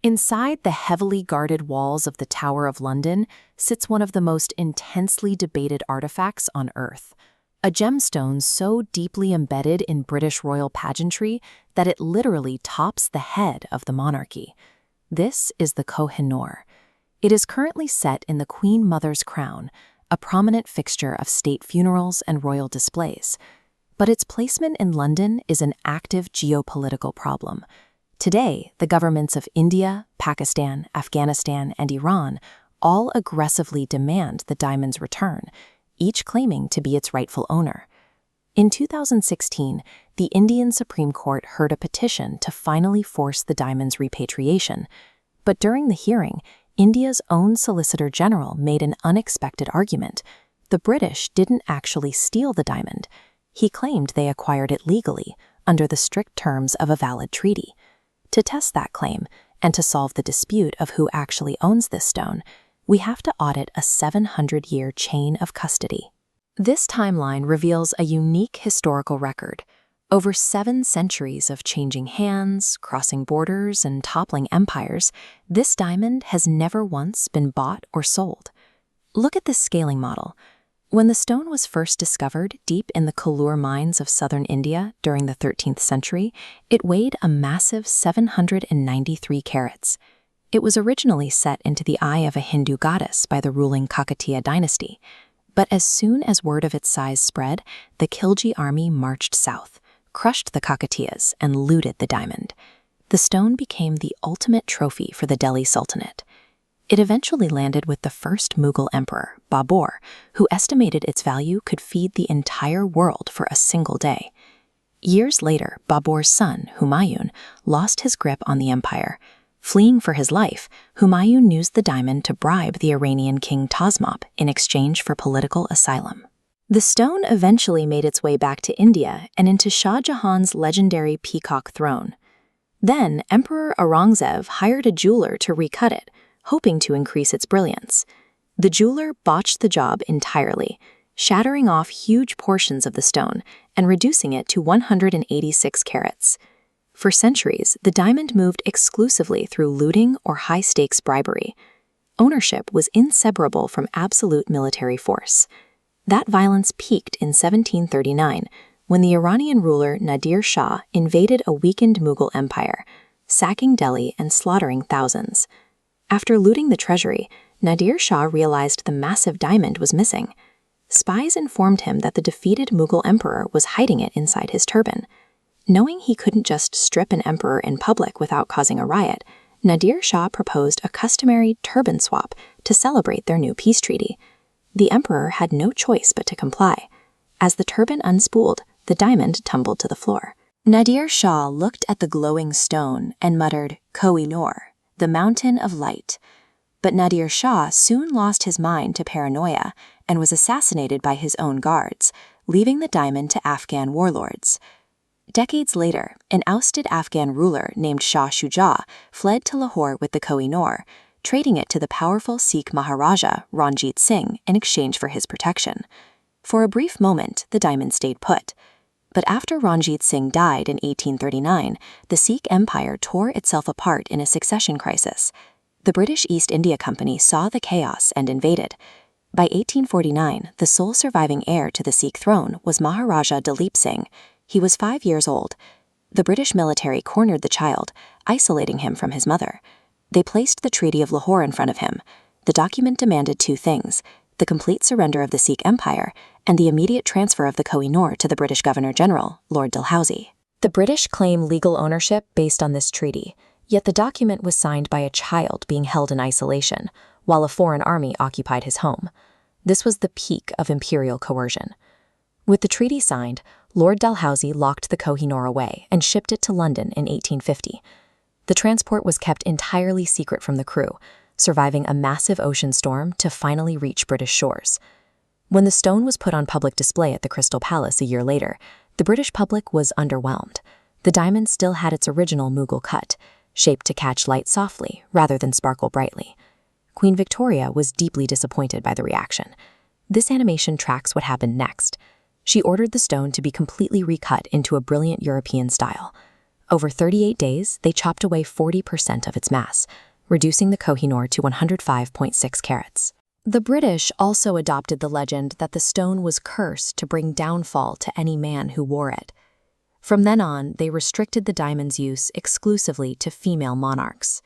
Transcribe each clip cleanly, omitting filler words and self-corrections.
Inside the heavily guarded walls of the Tower of London sits one of the most intensely debated artifacts on Earth, a gemstone so deeply embedded in British royal pageantry that it literally tops the head of the monarchy. This is the Kohinoor. It is currently set in the Queen Mother's crown, a prominent fixture of state funerals and royal displays. But its placement in London is an active geopolitical problem. Today, the governments of India, Pakistan, Afghanistan, and Iran all aggressively demand the diamond's return, each claiming to be its rightful owner. In 2016, the Indian Supreme Court heard a petition to finally force the diamond's repatriation. But during the hearing, India's own Solicitor General made an unexpected argument. The British didn't actually steal the diamond. He claimed they acquired it legally, under the strict terms of a valid treaty. To test that claim, and to solve the dispute of who actually owns this stone, we have to audit a 700-year chain of custody. This timeline reveals a unique historical record. Over 7 centuries of changing hands, crossing borders, and toppling empires, this diamond has never once been bought or sold. Look at this scaling model. When the stone was first discovered deep in the Kannur mines of southern India during the 13th century, it weighed a massive 793 carats. It was originally set into the eye of a Hindu goddess by the ruling Kakatiya dynasty. But as soon as word of its size spread, the Khilji army marched south, crushed the Kakatiyas, and looted the diamond. The stone became the ultimate trophy for the Delhi Sultanate. It eventually landed with the first Mughal emperor, Babur, who estimated its value could feed the entire world for a single day. Years later, Babur's son, Humayun, lost his grip on the empire. Fleeing for his life, Humayun used the diamond to bribe the Iranian king Tahmasp in exchange for political asylum. The stone eventually made its way back to India and into Shah Jahan's legendary peacock throne. Then, Emperor Aurangzeb hired a jeweler to recut it, hoping to increase its brilliance. The jeweler botched the job entirely, shattering off huge portions of the stone and reducing it to 186 carats. For centuries, the diamond moved exclusively through looting or high-stakes bribery. Ownership was inseparable from absolute military force. That violence peaked in 1739, when the Iranian ruler Nadir Shah invaded a weakened Mughal empire, sacking Delhi and slaughtering thousands. After looting the treasury, Nadir Shah realized the massive diamond was missing. Spies informed him that the defeated Mughal emperor was hiding it inside his turban. Knowing he couldn't just strip an emperor in public without causing a riot, Nadir Shah proposed a customary turban swap to celebrate their new peace treaty. The emperor had no choice but to comply. As the turban unspooled, the diamond tumbled to the floor. Nadir Shah looked at the glowing stone and muttered, "Kohinoor, the mountain of light." But Nadir Shah soon lost his mind to paranoia and was assassinated by his own guards, leaving the diamond to Afghan warlords. Decades later, an ousted Afghan ruler named Shah Shuja fled to Lahore with the Kohinoor, trading it to the powerful Sikh Maharaja Ranjit Singh in exchange for his protection. For a brief moment, the diamond stayed put. But after Ranjit Singh died in 1839, the Sikh Empire tore itself apart in a succession crisis. The British East India Company saw the chaos and invaded. By 1849, the sole surviving heir to the Sikh throne was Maharaja Dalip Singh. He was 5 years old. The British military cornered the child, isolating him from his mother. They placed the Treaty of Lahore in front of him. The document demanded 2 things: the complete surrender of the Sikh Empire and the immediate transfer of the Kohinoor to the British Governor-General, Lord Dalhousie. The British claim legal ownership based on this treaty, yet the document was signed by a child being held in isolation, while a foreign army occupied his home. This was the peak of imperial coercion. With the treaty signed, Lord Dalhousie locked the Kohinoor away and shipped it to London in 1850. The transport was kept entirely secret from the crew, surviving a massive ocean storm to finally reach British shores. When the stone was put on public display at the Crystal Palace a year later, the British public was underwhelmed. The diamond still had its original Mughal cut, shaped to catch light softly rather than sparkle brightly. Queen Victoria was deeply disappointed by the reaction. This animation tracks what happened next. She ordered the stone to be completely recut into a brilliant European style. Over 38 days, they chopped away 40% of its mass, reducing the Kohinoor to 105.6 carats. The British also adopted the legend that the stone was cursed to bring downfall to any man who wore it. From then on, they restricted the diamond's use exclusively to female monarchs.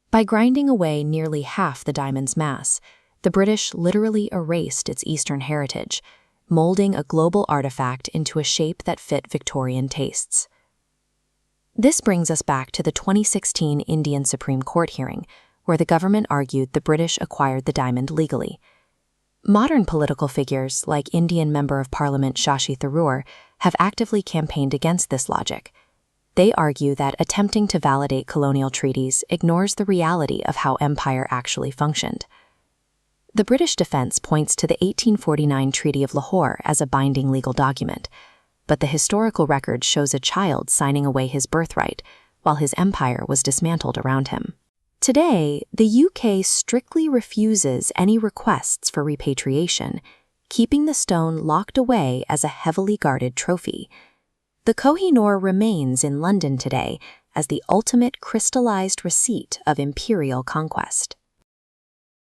By grinding away nearly half the diamond's mass, the British literally erased its Eastern heritage, molding a global artifact into a shape that fit Victorian tastes. This brings us back to the 2016 Indian Supreme Court hearing, where the government argued the British acquired the diamond legally. Modern political figures, like Indian Member of Parliament Shashi Tharoor, have actively campaigned against this logic. They argue that attempting to validate colonial treaties ignores the reality of how empire actually functioned. The British defense points to the 1849 Treaty of Lahore as a binding legal document, but the historical record shows a child signing away his birthright, while his empire was dismantled around him. Today, the UK strictly refuses any requests for repatriation, keeping the stone locked away as a heavily guarded trophy. The Kohinoor remains in London today as the ultimate crystallized receipt of imperial conquest.